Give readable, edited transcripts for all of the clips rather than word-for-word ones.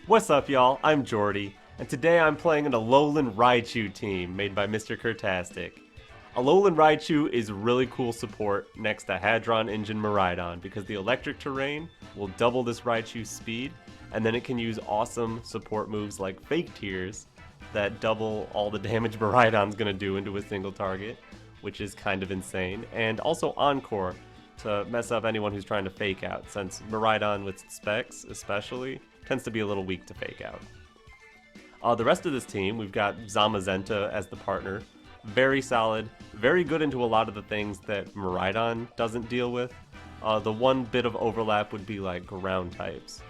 What's up, y'all? I'm Jordy, and today I'm playing an ALOLAN Raichu team made by MrCurtastic. ALOLAN Raichu is really cool support next to Hadron Engine Miraidon because the electric terrain will double this Raichu's speed, and then it can use awesome support moves like Fake Tears that double all the damage Miraidon's gonna do into a single target, which is kind of insane, and also Encore to mess up anyone who's trying to fake out, since Miraidon with specs especially tends to be a little weak to fake out. The rest of this team, we've got Zamazenta as the partner. Very solid, very good into a lot of the things that Miraidon doesn't deal with. The one bit of overlap would be like ground types.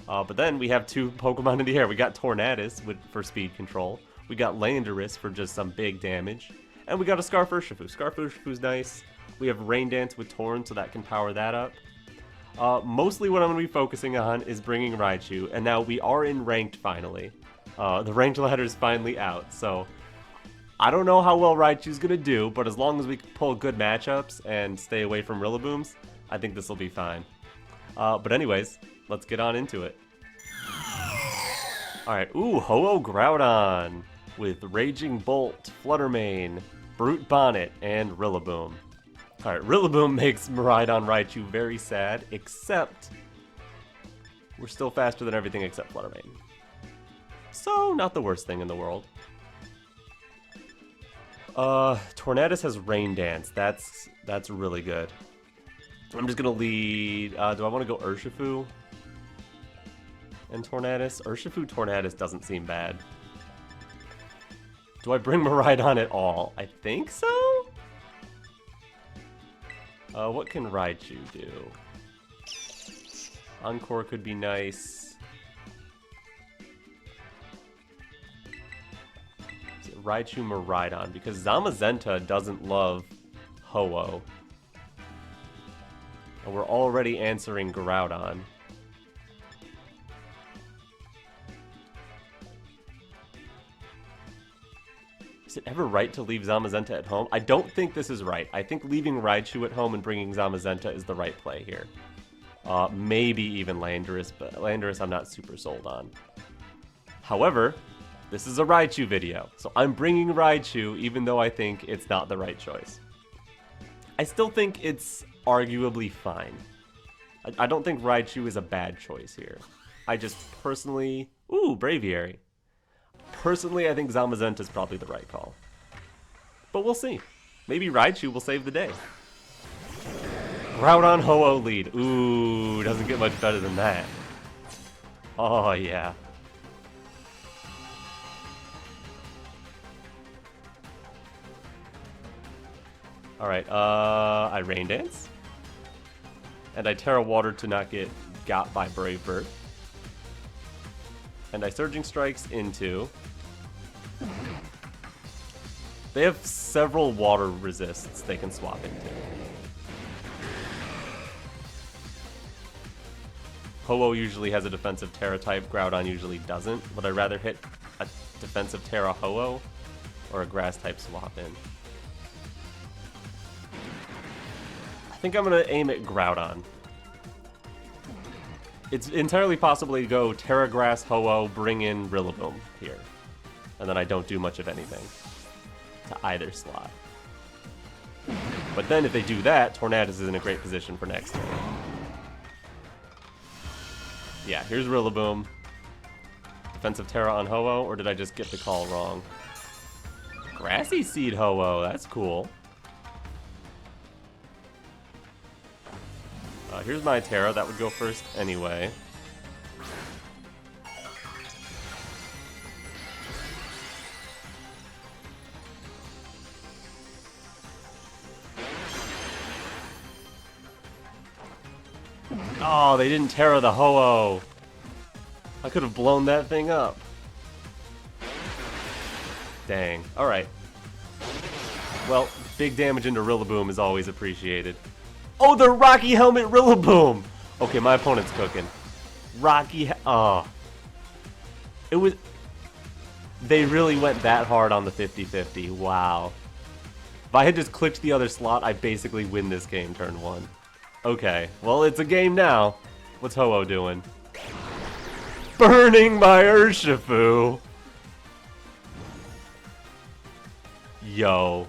But then we have two Pokemon in the air. We got Tornadus for speed control. We got Landorus for just some big damage. And we got a Scarf Urshifu. Scarf Urshifu's nice. We have Rain Dance with Torn, so that can power that up. Mostly what I'm going to be focusing on is bringing Raichu, and now we are in Ranked finally. The Ranked ladder is finally out, so I don't know how well Raichu's going to do, but as long as we pull good matchups and stay away from Rillabooms, I think this will be fine. But anyways, let's get on into it. Alright, ooh, Ho-Oh Groudon with Raging Bolt, Flutter Mane, Brute Bonnet, and Rillaboom. Alright, Rillaboom makes Miraidon Raichu very sad, except we're still faster than everything except Flutter Mane. So, not the worst thing in the world. Tornadus has Rain Dance. That's really good. I'm just gonna lead. Do I want to go Urshifu and Tornadus? Urshifu Tornadus doesn't seem bad. Do I bring Miraidon at all? I think so. What can Raichu do? Encore could be nice. Is it Raichu Miraidon? Because Zamazenta doesn't love Ho-Oh. And we're already answering Groudon. Is it ever right to leave Zamazenta at home? I don't think this is right. I think leaving Raichu at home and bringing Zamazenta is the right play here. Maybe even Landorus, but Landorus I'm not super sold on. However, this is a Raichu video, so I'm bringing Raichu even though I think it's not the right choice. I still think it's arguably fine. I don't think Raichu is a bad choice here. I just personally... Ooh, Braviary. Personally, I think Zamazenta is probably the right call. But we'll see. Maybe Raichu will save the day. Groudon Ho-Oh lead. Ooh, doesn't get much better than that. Oh, yeah. Alright, I Rain Dance. And I Tera Water to not get got by Brave Bird. And I Surging Strikes into... They have several water resists they can swap into. Ho-Oh usually has a defensive Tera type, Groudon usually doesn't. Would I rather hit a defensive Tera Ho-Oh or a grass type swap in? I think I'm going to aim at Groudon. It's entirely possible to go Tera Grass Ho-Oh, bring in Rillaboom here. And then I don't do much of anything to either slot. But then if they do that, Tornadus is in a great position for next turn. Yeah, here's Rillaboom. Defensive Tera on Ho-Oh, or did I just get the call wrong? Grassy Seed Ho-Oh, that's cool. Here's my Tera, that would go first anyway. Oh, they didn't Tera the Ho-Oh. I could have blown that thing up. Dang. Alright. Well, big damage into Rillaboom is always appreciated. Oh, the Rocky Helmet Rillaboom! Okay, my opponent's cooking. Oh. It was... They really went that hard on the 50-50. Wow. If I had just clicked the other slot, I basically win this game turn one. Okay, well, it's a game now. What's Ho-Oh doing? burning my Urshifu. Yo.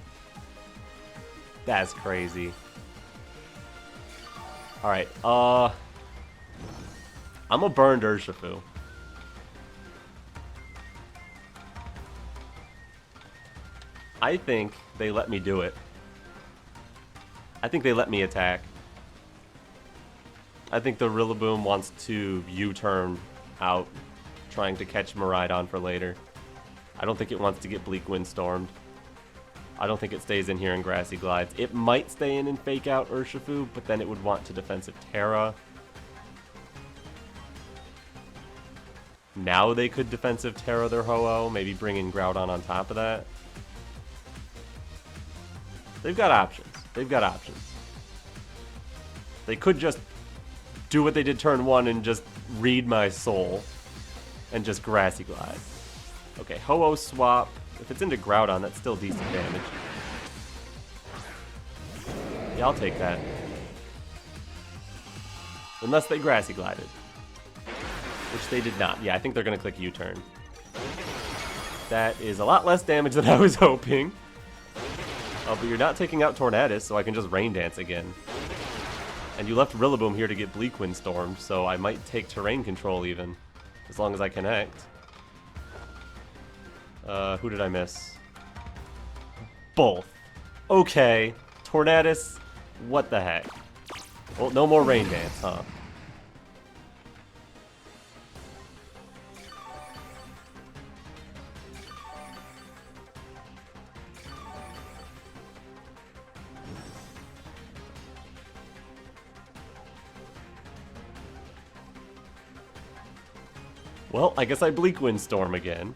That's crazy. Alright, I'm a burned Urshifu. I think they let me do it. I think they let me attack. I think the Rillaboom wants to U-turn out, trying to catch Miraidon for later. I don't think it wants to get Bleak Windstormed. I don't think it stays in here in Grassy Glides. It might stay in and fake out Urshifu, but then it would want to defensive Tera. Now they could defensive Tera their Ho-Oh, maybe bring in Groudon on top of that. They've got options. They've got options. They could just do what they did turn 1 and just read my soul and just Grassy Glide. Okay, Ho-Oh swap. If it's into Groudon, that's still decent damage. Yeah, I'll take that. Unless they Grassy Glided. Which they did not. Yeah, I think they're going to click U-turn. That is a lot less damage than I was hoping. Oh, but you're not taking out Tornadus, so I can just Rain Dance again. And you left Rillaboom here to get Bleak Windstormed, so I might take Terrain Control even. As long as I connect. Who did I miss? Both. Okay. Tornadus, what the heck? Well, no more Rain Dance, huh? Well, I guess I Bleak Windstorm again.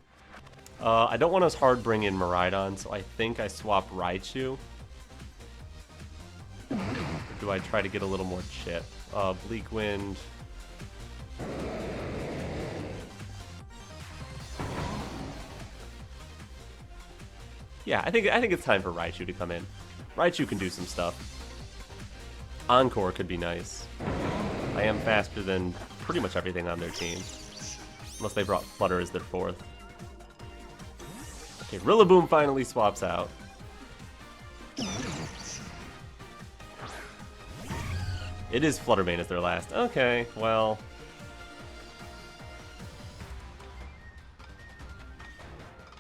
I don't want to hard bring in Miraidon, so I think I swap Raichu. Or do I try to get a little more chip? Bleak Wind. Yeah, I think it's time for Raichu to come in. Raichu can do some stuff. Encore could be nice. I am faster than pretty much everything on their team. Unless they brought Flutter as their fourth. Okay, Rillaboom finally swaps out. It is Fluttermane as their last. Okay, well.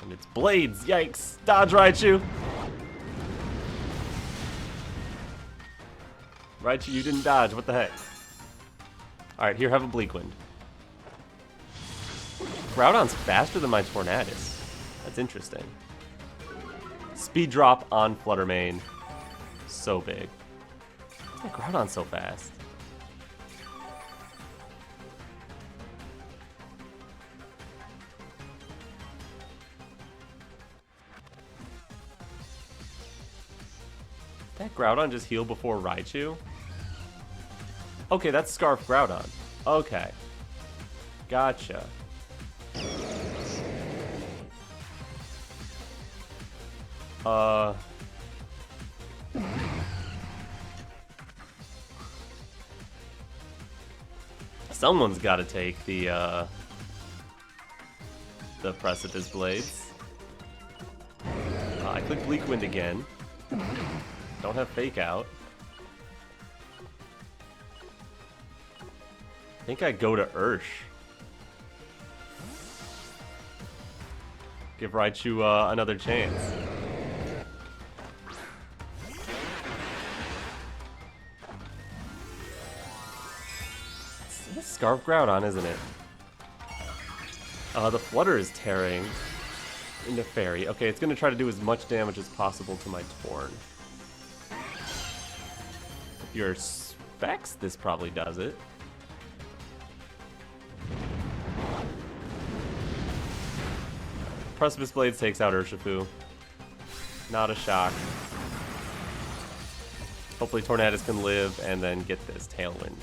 And it's Blades. Yikes. Dodge Raichu. Raichu, you didn't dodge. What the heck? Alright, here, have a Bleak Wind. Groudon's faster than my Tornadus. That's interesting. Speed drop on Fluttermane. So big. Why is Groudon so fast? Did that Groudon just heal before Raichu? Okay, that's Scarf Groudon. Okay. Gotcha. Someone's got to take the Precipice Blades. I click Bleak Wind again. Don't have Fake Out. I think I go to Ursh. Give Raichu another chance. It's Scarf Groudon, isn't it? The Flutter is tearing into Fairy. Okay, it's going to try to do as much damage as possible to my Torn. If you're Specs, this probably does it. Precipice Blades takes out Urshifu. Not a shock. Hopefully Tornadus can live and then get this Tailwind.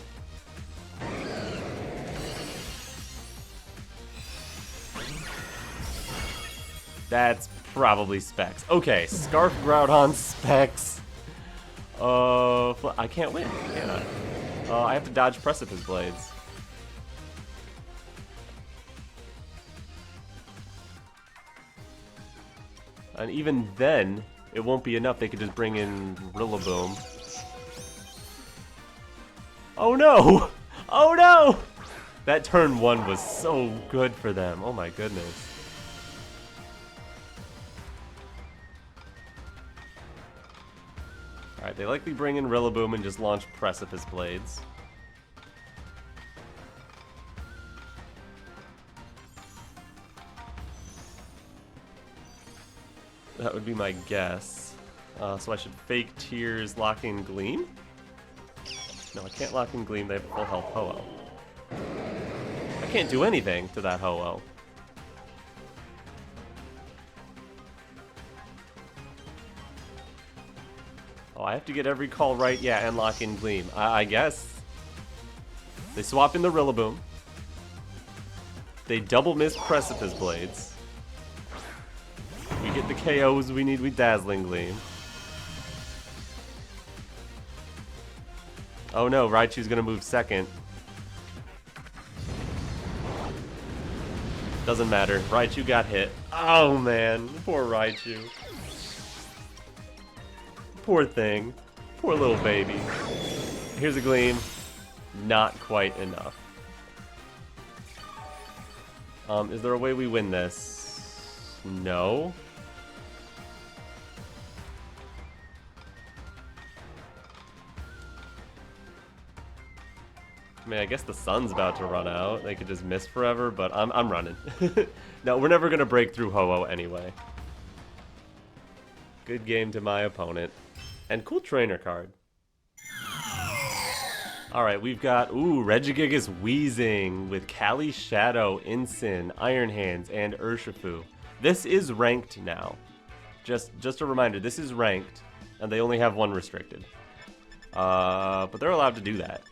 That's probably Specs. Okay, Scarf Groudon Specs. I can't win, can I? I have to dodge Precipice Blades. And even then, it won't be enough. They could just bring in Rillaboom. Oh no! Oh no! That turn 1 was so good for them. Oh my goodness. Alright, they likely bring in Rillaboom and just launch Precipice Blades. That would be my guess. So I should fake Tears, lock in Gleam? No, I can't lock in Gleam, they have full health Ho-Oh. I can't do anything to that Ho-Oh. Oh, I have to get every call right, yeah, and lock in Gleam. I guess. They swap in the Rillaboom. They double miss Precipice Blades. We get the KOs we need with Dazzling Gleam. Oh no, Raichu's gonna move second. Doesn't matter, Raichu got hit. Oh man, poor Raichu. Poor thing. Poor little baby. Here's a Gleam. Not quite enough. Is there a way we win this? No. I mean, I guess the sun's about to run out. They could just miss forever, but I'm running. No, we're never gonna break through Ho-Oh anyway. Good game to my opponent. And cool trainer card. Alright, we've got, Regigigas Wheezing with Cali Shadow, Incin, Iron Hands, and Urshifu. This is ranked now. Just a reminder, this is ranked, and they only have one restricted. But they're allowed to do that.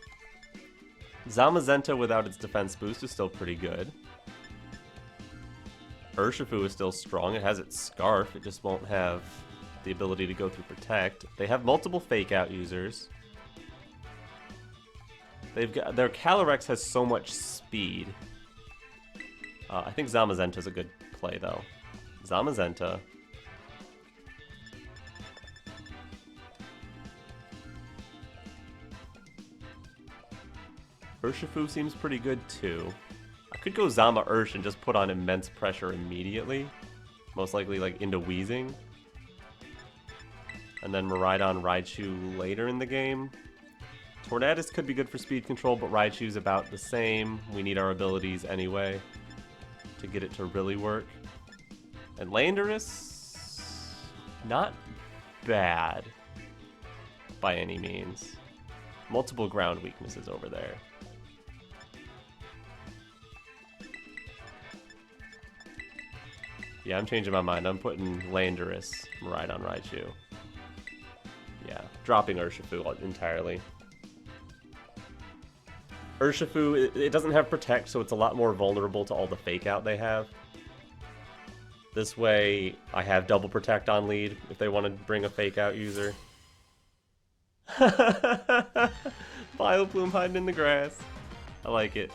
Zamazenta without its defense boost is still pretty good. Urshifu is still strong, it has its Scarf, it just won't have the ability to go through Protect. They have multiple Fake Out users. They've got their Calyrex has so much speed. I think Zamazenta's a good play though. Zamazenta. Urshifu seems pretty good too. I could go Zama Ursh and just put on immense pressure immediately. Most likely like into Wheezing. And then Miraidon Raichu later in the game. Tornadus could be good for speed control, but Raichu's about the same. We need our abilities anyway to get it to really work. And Landorus, not bad by any means. Multiple ground weaknesses over there. Yeah, I'm changing my mind. I'm putting Landorus, Miraidon Raichu. Yeah, dropping Urshifu entirely. Urshifu, it doesn't have Protect, so it's a lot more vulnerable to all the Fake Out they have. This way, I have double Protect on lead if they want to bring a Fake Out user. Vileplume hiding in the grass. I like it.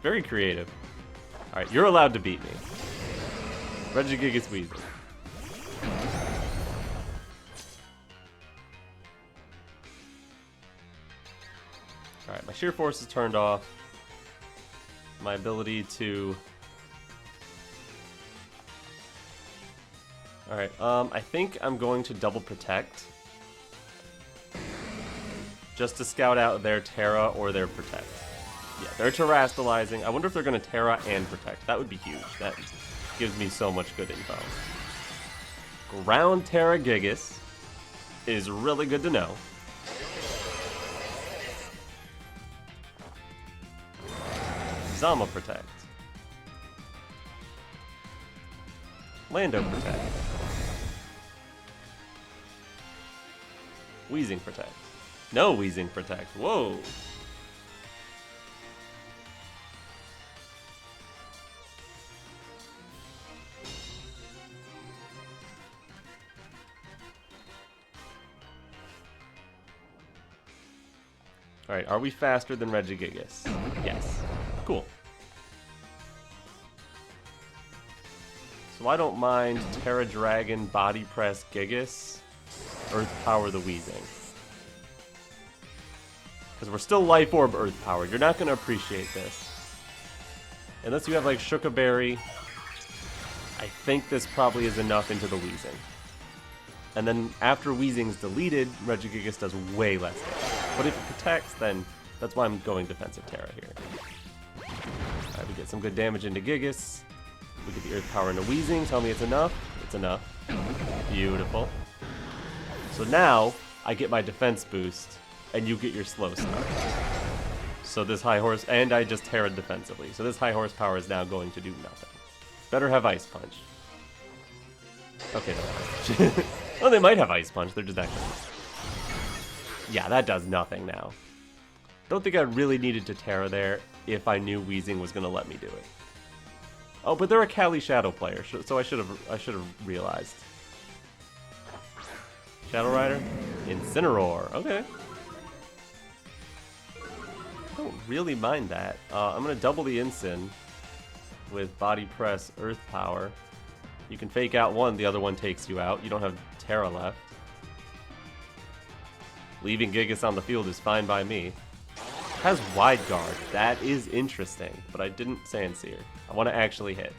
Very creative. Alright, you're allowed to beat me. Regigigas Weasel. Alright, my Sheer Force is turned off. My ability to... Alright, I think I'm going to double Protect. Just to scout out their Tera or their Protect. Yeah, they're Terastallizing. I wonder if they're going to Tera and Protect. That would be huge. That gives me so much good info. Ground Teragigas is really good to know. Zama Protect. Lando Protect. Wheezing Protect. No Wheezing Protect. Whoa. Alright, are we faster than Regigigas? Yes. Cool. So I don't mind Tera Dragon, Body Press, Gigas, Earth Power the Weezing. Because we're still Life Orb Earth Powered. You're not going to appreciate this. Unless you have like Shookaberry. I think this probably is enough into the Weezing. And then after Weezing's deleted, Regigigas does way less damage. But if it protects, then that's why I'm going defensive Tera here. Alright, we get some good damage into Gigas. We get the Earth Power into Weezing. Tell me it's enough. It's enough. Beautiful. So now, I get my defense boost, and you get your slow start. So this high horse, and I just Tera defensively. So this high horsepower is now going to do nothing. Better have Ice Punch. Okay, no. Oh, they might have Ice Punch. They're just not gonna. Yeah, that does nothing now. Don't think I really needed to Tera there if I knew Weezing was gonna let me do it. Oh, but they're a Cali Shadow player, so I should have realized. Shadow Rider, Incineroar. Okay. I don't really mind that. I'm gonna double the Incin with Body Press, Earth Power. You can fake out one, the other one takes you out. You don't have Tera left. Leaving Gigas on the field is fine by me. Has Wide Guard. That is interesting, but I didn't Sandsear. I want to actually hit.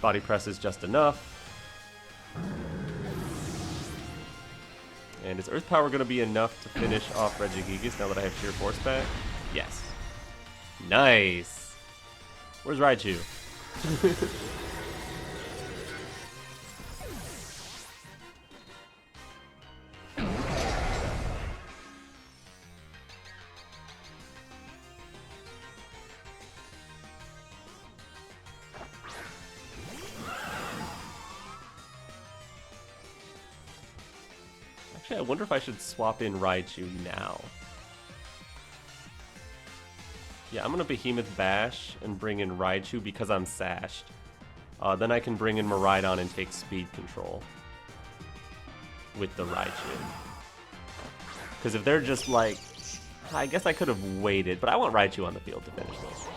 Body Press is just enough. And is Earth Power going to be enough to finish off Regigigas now that I have Sheer Force back? Yes. Nice. Where's Raichu? Actually, I wonder if I should swap in Raichu now. Yeah, I'm going to Behemoth Bash and bring in Raichu because I'm sashed. Then I can bring in Miraidon and take speed control with the Raichu. Because if they're just like... I guess I could have waited, but I want Raichu on the field to finish this.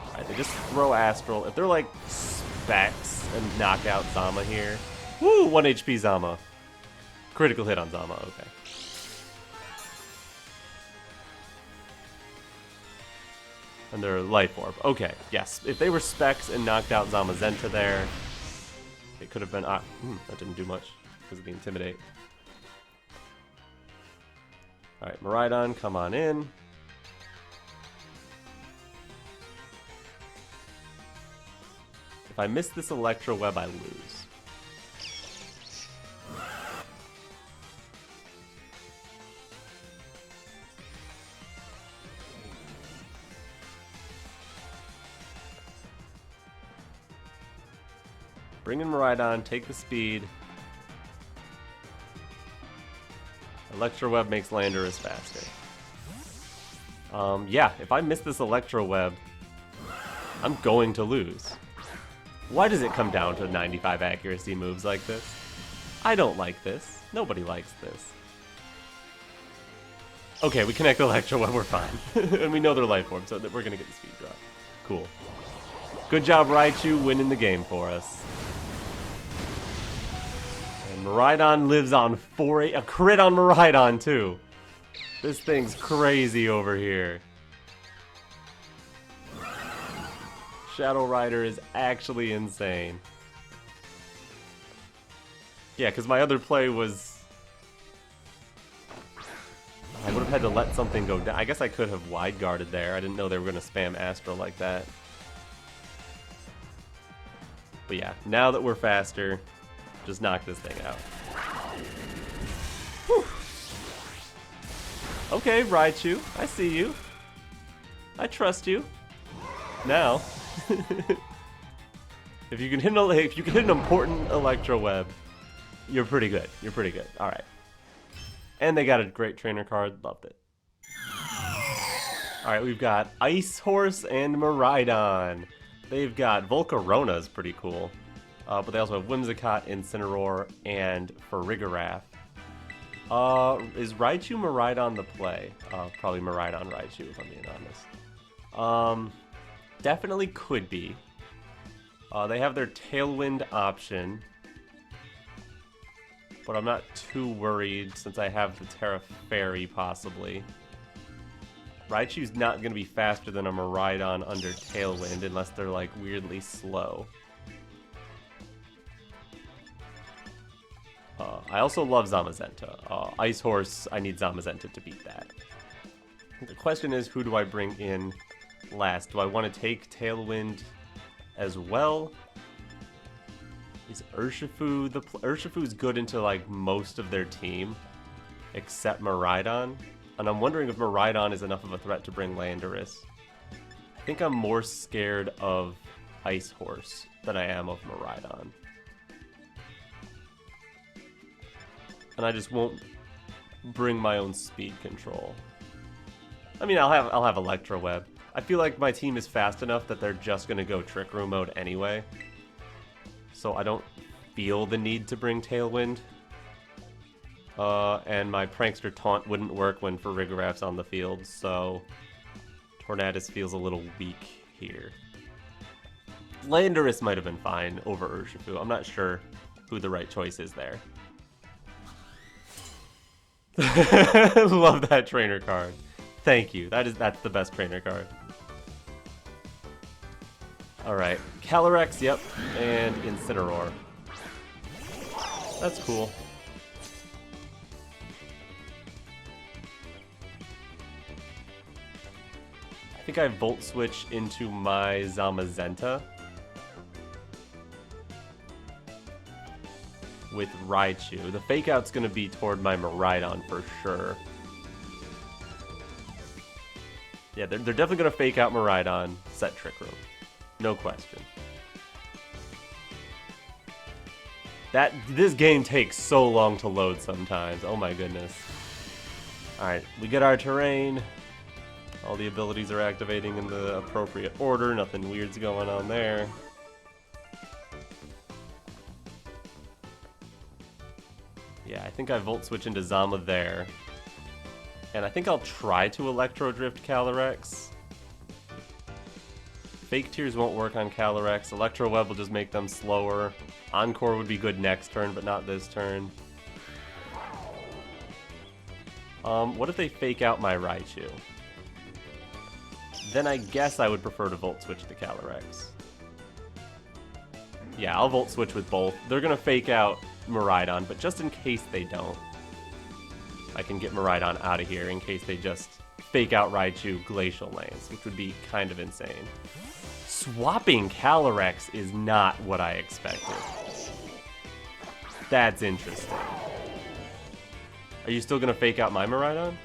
Alright, they just throw Astral. If they're like Specs and knock out Zama here... Woo! 1 HP Zama. Critical hit on Zama, okay. And they're Life Orb. Okay, yes. If they were Specs and knocked out Zamazenta there, it could have been... that didn't do much because of the Intimidate. Alright, Miraidon, come on in. If I miss this Electro Web, I lose. Bring in Miraidon, take the speed. Electro Web makes Landorus faster. Yeah, if I miss this Electro Web, I'm going to lose. Why does it come down to 95 accuracy moves like this? I don't like this. Nobody likes this. Okay, we connect Electro Web, we're fine. And we know they're Life Orb, so we're gonna get the speed drop. Cool. Good job, Raichu, winning the game for us. Miraidon lives on 4-8. A crit on Miraidon, too. This thing's crazy over here. Shadow Rider is actually insane. Yeah, because my other play was... I would have had to let something go down. I guess I could have wide guarded there. I didn't know they were going to spam Astral like that. But yeah, now that we're faster... Just knock this thing out. Whew. Okay, Raichu, I see you. I trust you. Now, if you can hit an important Electro Web, you're pretty good. You're pretty good. All right. And they got a great trainer card. Loved it. All right, we've got Ice Horse and Miraidon. They've got Volcarona's pretty cool. But they also have Whimsicott, Incineroar, and Farigiraf. Is Raichu Miraidon the play? Probably Miraidon Raichu, if I'm being honest. Definitely could be. They have their Tailwind option, but I'm not too worried since I have the Tera Fairy, possibly. Raichu's not going to be faster than a Miraidon under Tailwind unless they're, like, weirdly slow. I also love Zamazenta. Ice Horse, I need Zamazenta to beat that. The question is, who do I bring in last? Do I want to take Tailwind as well? Is Urshifu... Urshifu's good into, like, most of their team, except Miraidon. And I'm wondering if Miraidon is enough of a threat to bring Landorus. I think I'm more scared of Ice Horse than I am of Miraidon. And I just won't bring my own speed control. I mean, I'll have Electro Web. I feel like my team is fast enough that they're just gonna go Trick Room mode anyway. So I don't feel the need to bring Tailwind. And my Prankster Taunt wouldn't work when Farigiraf's on the field, so Tornadus feels a little weak here. Landorus might have been fine over Urshifu. I'm not sure who the right choice is there. Love that trainer card. Thank you. That's the best trainer card. Alright. Calyrex, yep. And Incineroar. That's cool. I think I Volt Switch into my Zamazenta with Raichu. The Fake Out's going to be toward my Miraidon for sure. Yeah, they're definitely going to Fake Out Miraidon, set Trick Room. No question. This game takes so long to load sometimes. Oh my goodness. Alright, we get our terrain. All the abilities are activating in the appropriate order. Nothing weird's going on there. Yeah, I think I Volt Switch into Zama there. And I think I'll try to Electro Drift Calyrex. Fake Tears won't work on Calyrex. Electro Web will just make them slower. Encore would be good next turn, but not this turn. What if they Fake Out my Raichu? Then I guess I would prefer to Volt Switch the Calyrex. Yeah, I'll Volt Switch with both. They're gonna Fake Out Miraidon, but just in case they don't, I can get Miraidon out of here in case they just Fake Out Raichu Glacial Lance, which would be kind of insane. Swapping Calyrex is not what I expected. That's interesting. Are you still gonna Fake Out my Miraidon?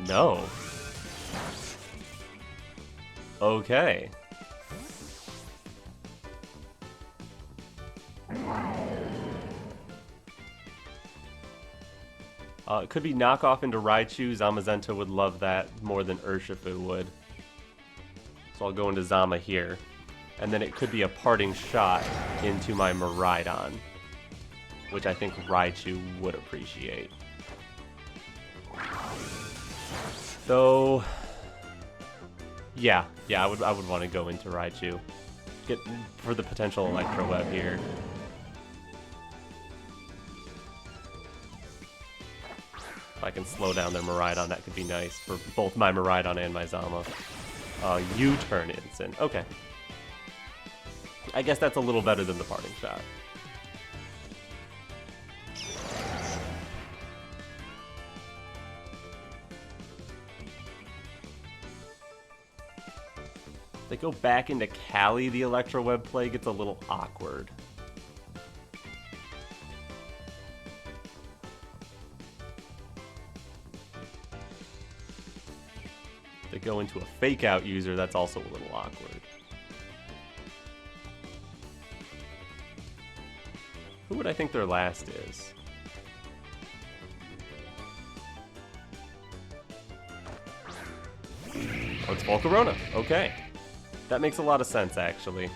No. Okay. It could be knockoff into Raichu. Zamazenta would love that more than Urshifu would. So I'll go into Zama here. And then it could be a parting shot into my Miraidon, which I think Raichu would appreciate. So, yeah, I would want to go into Raichu. Get for the potential Electro Web here. If I can slow down their Miraidon, that could be nice for both my Miraidon and my Zama. U-turn instant. Okay. I guess that's a little better than the parting shot. If they go back into Cali, the Electro Web play gets a little awkward. They go into a Fake Out user, that's also a little awkward. Who would I think their last is? Oh, it's Volcarona. Okay. That makes a lot of sense, actually.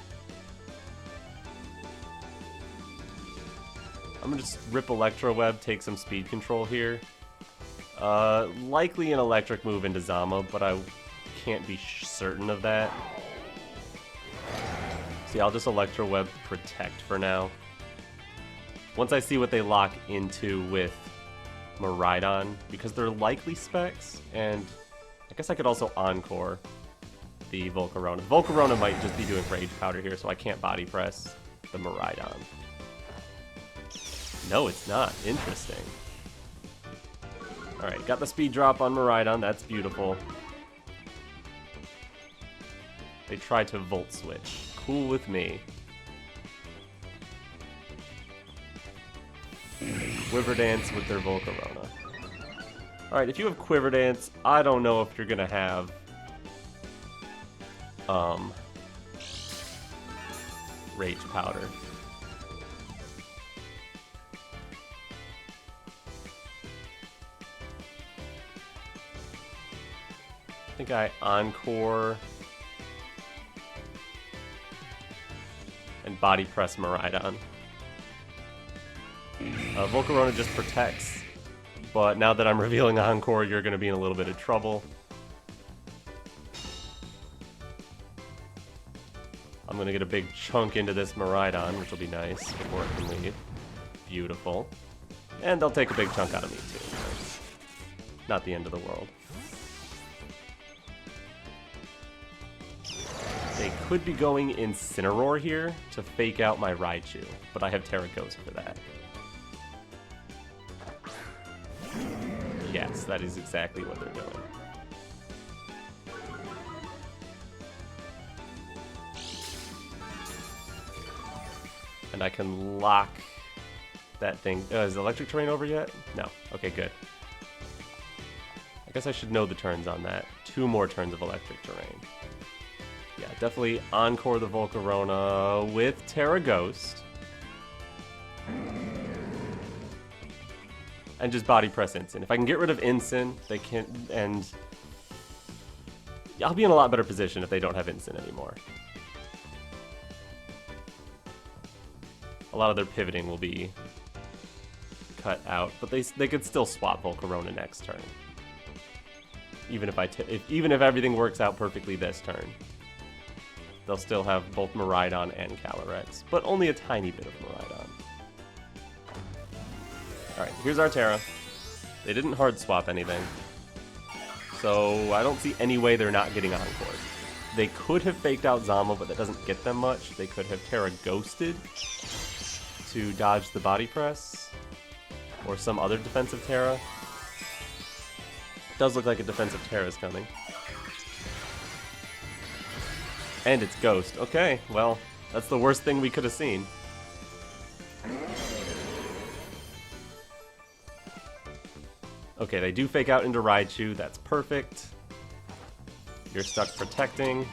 I'm gonna just rip Electro Web, take some speed control here. Likely an electric move into Zama, but I can't be certain of that. So yeah, I'll just Electro Web Protect for now. Once I see what they lock into with Miraidon, because they're likely specs, and I guess I could also Encore the Volcarona. The Volcarona might just be doing Rage Powder here, so I can't Body Press the Miraidon. No, it's not. Interesting. Alright, got the speed drop on Miraidon. That's beautiful. They tried to Volt Switch. Cool with me. Quiver Dance with their Volcarona. Alright, if you have Quiver Dance, I don't know if you're gonna have Rage Powder. I think I Encore and Body Press Miraidon. Volcarona just protects, but now that I'm revealing Encore, you're going to be in a little bit of trouble. I'm going to get a big chunk into this Miraidon, which will be nice before it can leave. Beautiful. And they'll take a big chunk out of me too. Not the end of the world. They could be going Incineroar here to fake out my Raichu, but I have Tera Ghost for that. Yes, that is exactly what they're doing. And I can lock that thing. Is Electric Terrain over yet? No. Okay, good. I guess I should know the turns on that. 2 more turns of Electric Terrain. Yeah, definitely Encore the Volcarona with Tera Ghost. And just Body Press Incin. If I can get rid of Incin, they can, and I'll be in a lot better position if they don't have Incin anymore. A lot of their pivoting will be cut out, but they could still swap Volcarona next turn. Even if everything works out perfectly this turn. They'll still have both Miraidon and Calyrex, but only a tiny bit of Miraidon. Alright, here's our Tera. They didn't hard swap anything, so I don't see any way they're not getting Encore. They could have faked out Zama, but that doesn't get them much. They could have Tera Ghosted to dodge the Body Press, or some other defensive Tera. It does look like a defensive Tera is coming. And it's Ghost. Okay, well, that's the worst thing we could have seen. Okay, they do fake out into Raichu. That's perfect. You're stuck protecting.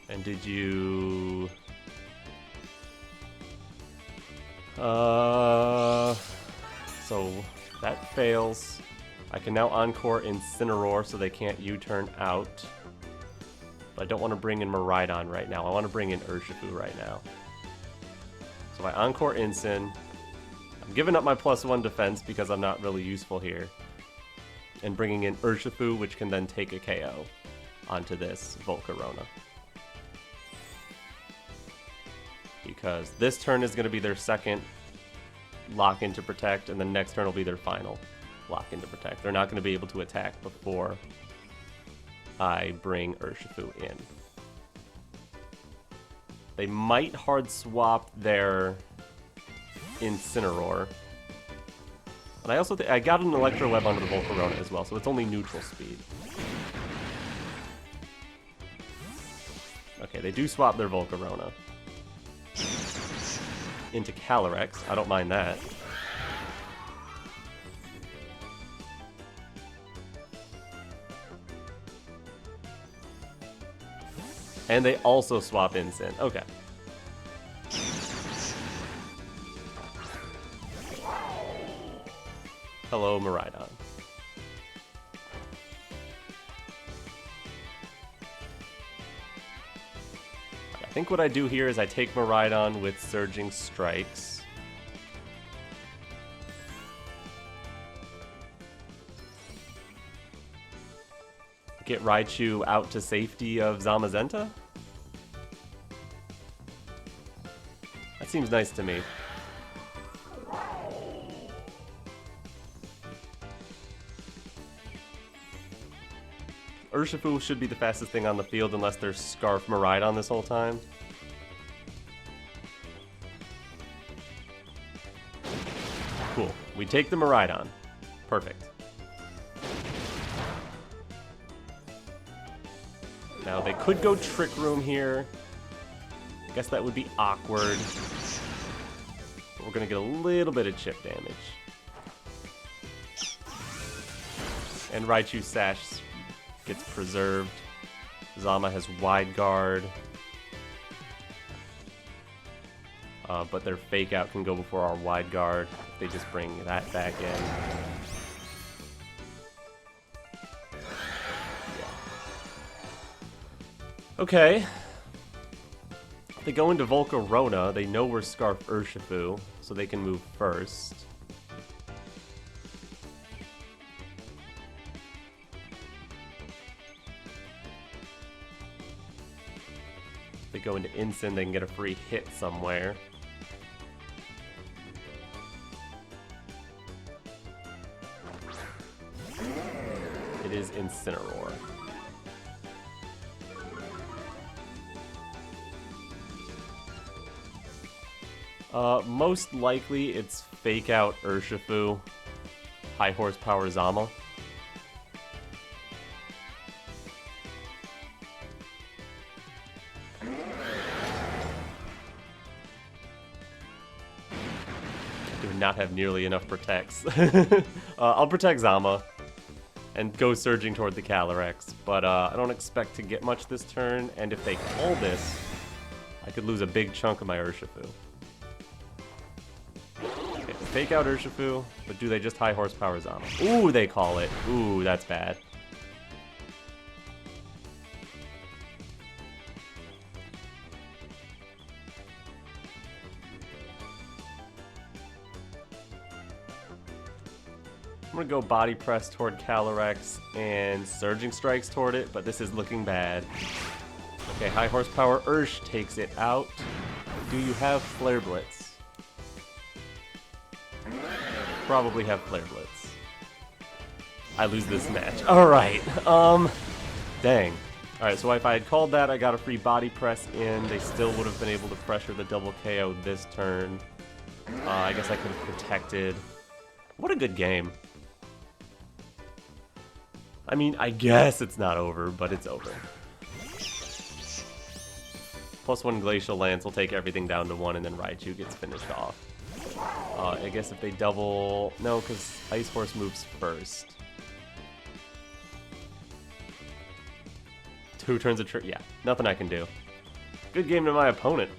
And did you... So that fails. I can now Encore Incineroar so they can't U-turn out. But I don't want to bring in Miraidon right now. I want to bring in Urshifu right now. So I Encore Incin. I'm giving up my +1 defense because I'm not really useful here. And bringing in Urshifu, which can then take a KO onto this Volcarona. Because this turn is going to be their second lock into protect, and the next turn will be their final lock into protect. They're not going to be able to attack before I bring Urshifu in. They might hard swap their Incineroar. And I also I got an Electro Web onto the Volcarona as well, so it's only neutral speed. Okay, they do swap their Volcarona into Calyrex. I don't mind that. And they also swap Incin. Okay. Hello, Miraidon. I think what I do here is I take Miraidon with Surging Strikes. get Raichu out to safety of Zamazenta? That seems nice to me. Urshifu should be the fastest thing on the field unless there's Scarf Miraidon this whole time. Cool. We take the Miraidon. Perfect. Now they could go Trick Room here. I guess that would be awkward. But we're gonna get a little bit of chip damage. And Raichu Sash gets preserved. Zama has Wide Guard. But their Fake Out can go before our Wide Guard if they just bring that back in. Yeah. Okay. If they go into Volcarona, they know we're Scarf Urshifu, so they can move first. If they go into Incin, they can get a free hit somewhere. It is Incineroar. Most likely it's Fake Out Urshifu, High Horsepower Zama. Do not have nearly enough protects. I'll protect Zama and go surging toward the Calyrex, but I don't expect to get much this turn, and if they call this, I could lose a big chunk of my Urshifu. Okay, Fake Out Urshifu, but do they just High Horsepower Zama? Ooh, they call it. Ooh, that's bad. I'm gonna go Body Press toward Calyrex and Surging Strikes toward it, but this is looking bad. Okay, High Horsepower Ursh takes it out. Do you have Flare Blitz? Probably have Flare Blitz. I lose this match. Alright, dang. Alright, so if I had called that, I got a free Body Press in. They still would have been able to pressure the double KO this turn. I guess I could have protected. What a good game. I mean, I guess it's not over, but it's over. +1 Glacial Lance will take everything down to 1, and then Raichu gets finished off. I guess if they double... No, because Ice Horse moves first. 2 turns of trick. Yeah, nothing I can do. Good game to my opponent.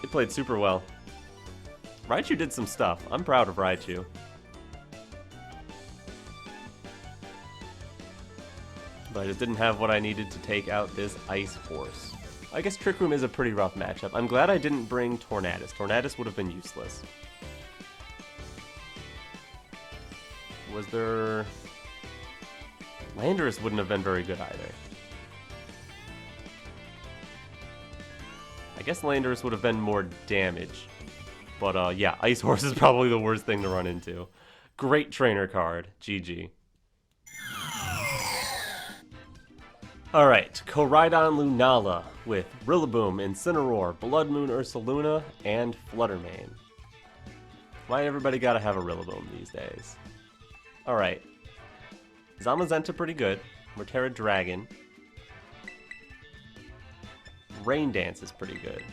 He played super well. Raichu did some stuff. I'm proud of Raichu. But I just didn't have what I needed to take out this Ice Horse. I guess Trick Room is a pretty rough matchup. I'm glad I didn't bring Tornadus. Tornadus would have been useless. Was there... Landorus wouldn't have been very good either. I guess Landorus would have been more damage. But yeah, Ice Horse is probably the worst thing to run into. Great trainer card. GG. Alright, Koraidon Lunala with Rillaboom, Incineroar, Blood Moon Ursaluna, and Fluttermane. Why everybody gotta have a Rillaboom these days? Alright. Zamazenta pretty good. Tera Dragon. Rain Dance is pretty good.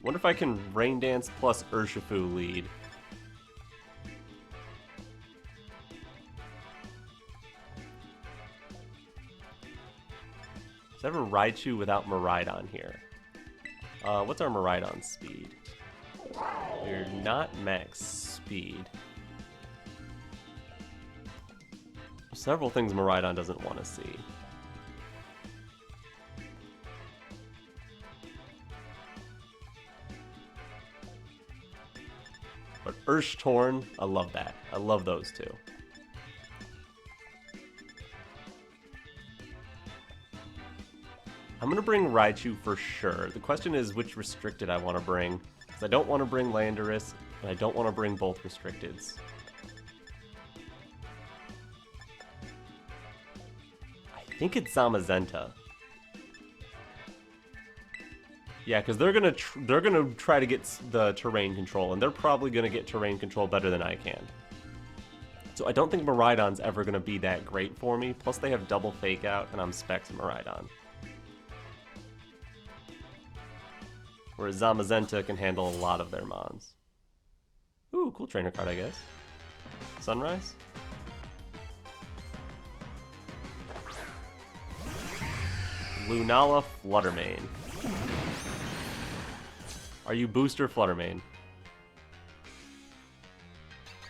Wonder if I can Rain Dance plus Urshifu lead. Is there ever Raichu without Miraidon here? What's our Miraidon speed? We're not max speed. Several things Miraidon doesn't want to see. But Urshifu-Torn, I love that. I love those two. I'm gonna bring Raichu for sure. The question is which restricted I want to bring. Because I don't want to bring Landorus, and I don't want to bring both restricteds. I think it's Zamazenta. Yeah, because they're gonna try to get the terrain control, and they're probably gonna get terrain control better than I can. So I don't think Miraidon's ever gonna be that great for me. Plus they have double fake out, and I'm Specs Miraidon. Whereas Zamazenta can handle a lot of their mons. Ooh, cool trainer card, I guess. Sunrise. Lunala Fluttermane. Are you Booster Fluttermane?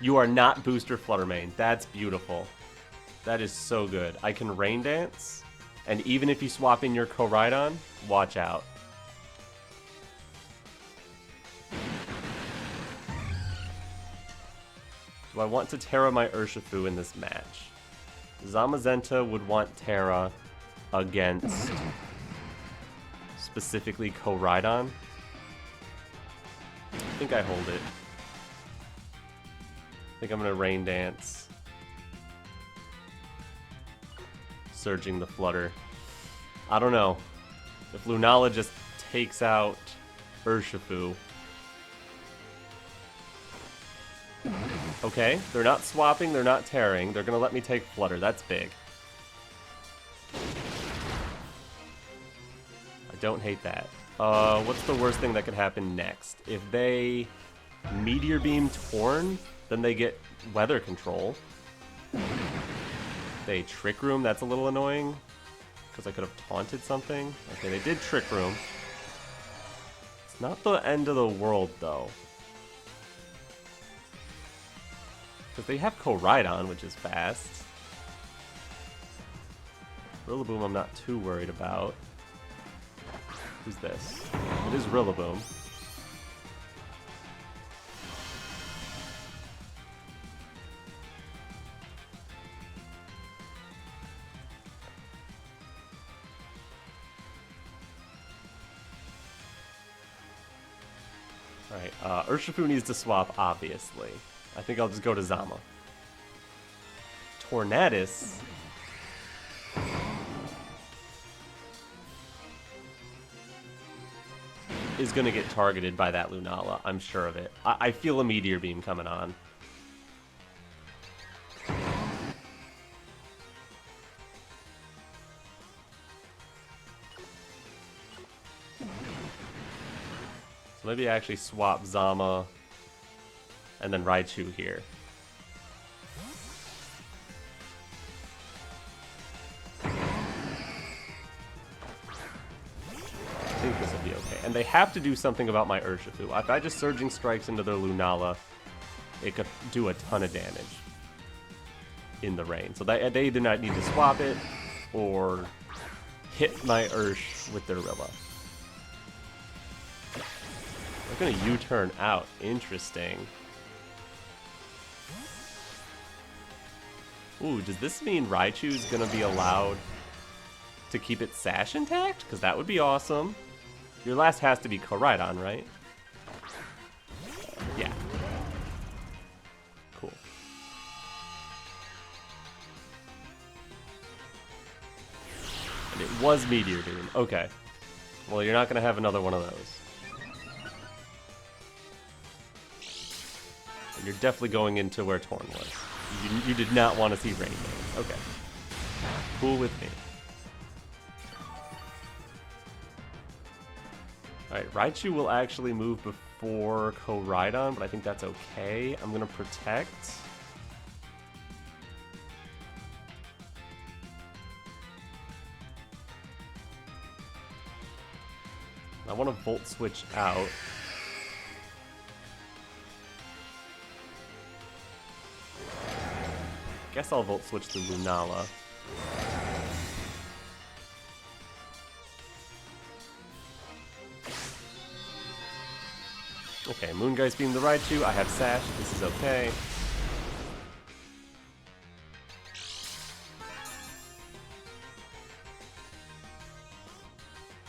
You are not Booster Fluttermane. That's beautiful. That is so good. I can Rain Dance, and even if you swap in your Koraidon, watch out. Do I want to Tera my Urshifu in this match? Zamazenta would want Tera against specifically Koraidon. I think I hold it. I think I'm gonna Rain Dance. Surging the Flutter. I don't know. If Lunala just takes out Urshifu. Okay, they're not swapping, they're not tearing. They're gonna let me take Flutter. That's big. I don't hate that. What's the worst thing that could happen next? If they Meteor Beam Torn, then they get weather control. They Trick Room, that's a little annoying. Because I could have taunted something. Okay, they did Trick Room. It's not the end of the world, though. Because they have Koraidon, which is fast. Rillaboom I'm not too worried about. Who's this? It is Rillaboom. Alright, Urshifu needs to swap, obviously. I think I'll just go to Zama. Tornadus. Is going to get targeted by that Lunala, I'm sure of it. I feel a Meteor Beam coming on. So maybe I actually swap Zama and then Raichu here. I think this will be okay. And they have to do something about my Urshifu. If I just Surging Strikes into their Lunala, it could do a ton of damage in the rain. So they either not need to swap it or hit my Ursh with their Rilla. They're going to U-turn out. Interesting. Ooh, does this mean Raichu is going to be allowed to keep its Sash intact? Because that would be awesome. Your last has to be Koraidon, right? Yeah. Cool. And it was Meteor Beam. Okay. Well, you're not going to have another one of those. And you're definitely going into where Torn was. You did not want to see Rain Dance. Okay. Cool with me. Alright, Raichu will actually move before Koraidon, but I think that's okay. I'm going to Protect. I want to Volt Switch out. Guess I'll Volt Switch to Lunala. Okay, Moongeist Beam the Raichu. I have Sash. This is okay.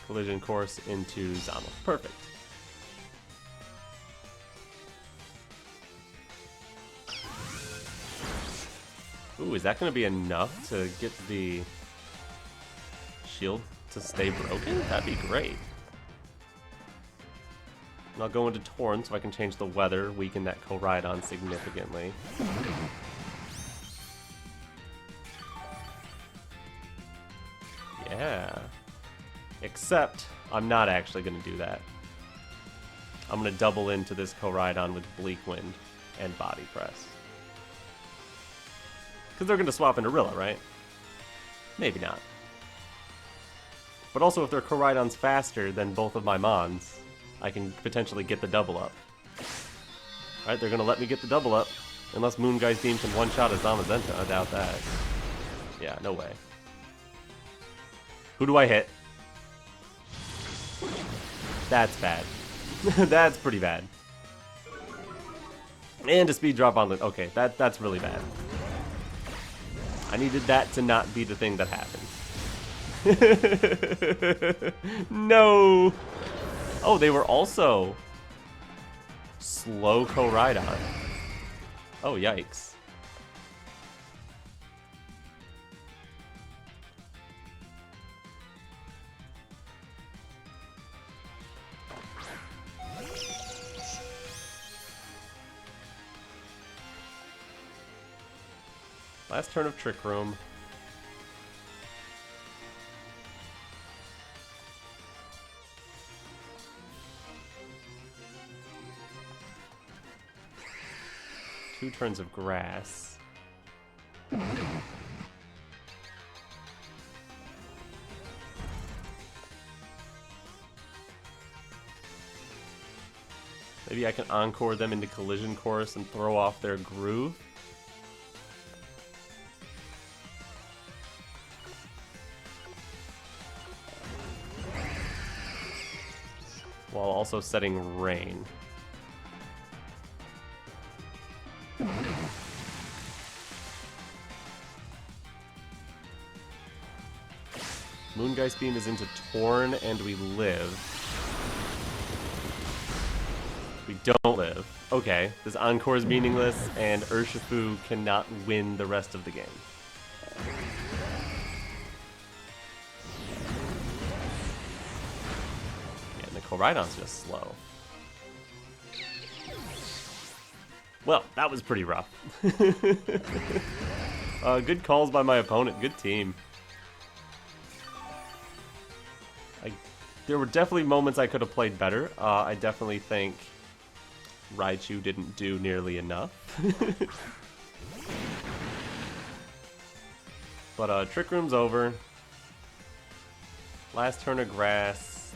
Collision Course into Zama. Perfect. Ooh, is that going to be enough to get the shield to stay broken? That'd be great. And I'll go into Torn so I can change the weather, weaken that Miraidon significantly. Yeah. Except, I'm not actually going to do that. I'm going to double into this Miraidon with Bleak Wind and Body Press. Because they're going to swap into Rilla, right? Maybe not. But also, if their Miraidon's faster than both of my Mons, I can potentially get the double up. Alright, they're going to let me get the double up. Unless Moongeist Beam can one-shot a Zamazenta. I doubt that. Yeah, no way. Who do I hit? That's bad. That's pretty bad. And a speed drop on the... Okay, that's really bad. I needed that to not be the thing that happened. No! Oh, they were also slow Miraidon. Oh, yikes. Last turn of Trick Room. Two turns of grass. Maybe I can encore them into Collision Course and throw off their groove. While also setting Rain. Moongeist Beam is into Torn, and we live. We don't live. Okay, this Encore is meaningless, and Urshifu cannot win the rest of the game. Yeah, and the Miraidon's just slow. Well, that was pretty rough. Good calls by my opponent. Good team. There were definitely moments I could have played better. I definitely think Raichu didn't do nearly enough. But Trick Room's over. Last turn of grass.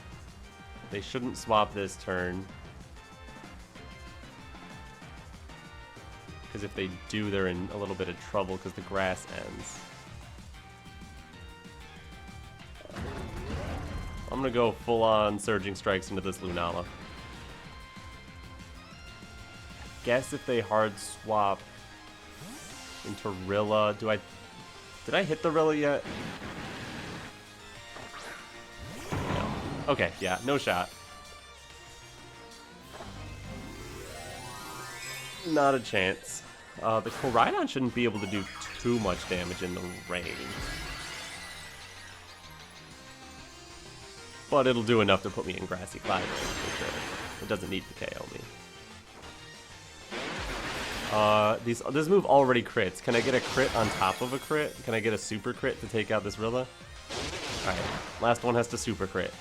They shouldn't swap this turn. Because if they do, they're in a little bit of trouble because the grass ends. I'm gonna go full-on Surging Strikes into this Lunala. Guess if they hard swap into Rilla, did I hit the Rilla yet? No. Okay, yeah, no shot. Not a chance. The Miraidon shouldn't be able to do too much damage in the rain. But it'll do enough to put me in Grassy Cloud for sure. It doesn't need to KO me. This move already crits. Can I get a crit on top of a crit? Can I get a super crit to take out this Rilla? Alright, last one has to super crit.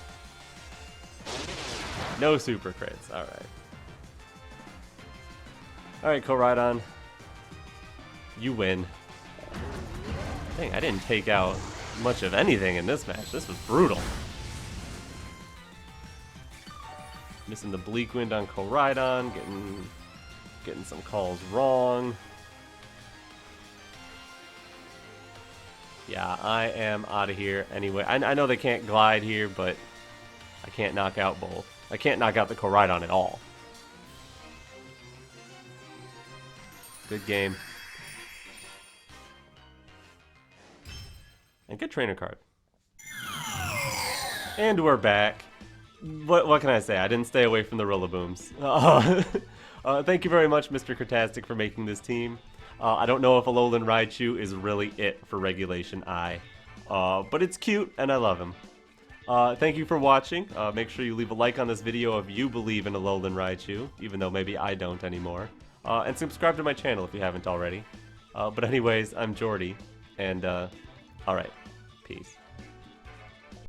No super crits, alright. Alright, Miraidon. You win. Dang, I didn't take out much of anything in this match. This was brutal. Missing the Bleak Wind on Miraidon, getting some calls wrong. Yeah, I am out of here anyway. I know they can't glide here, but I can't knock out both. I can't knock out the Miraidon at all. Good game. And good trainer card. And we're back. What can I say? I didn't stay away from the Rillabooms. Thank you very much, MrCurtastic, for making this team. I don't know if Alolan Raichu is really it for Regulation I, but it's cute and I love him. Thank you for watching. Make sure you leave a like on this video if you believe in Alolan Raichu, even though maybe I don't anymore. And subscribe to my channel if you haven't already. But anyways, I'm Jordy, and alright, peace.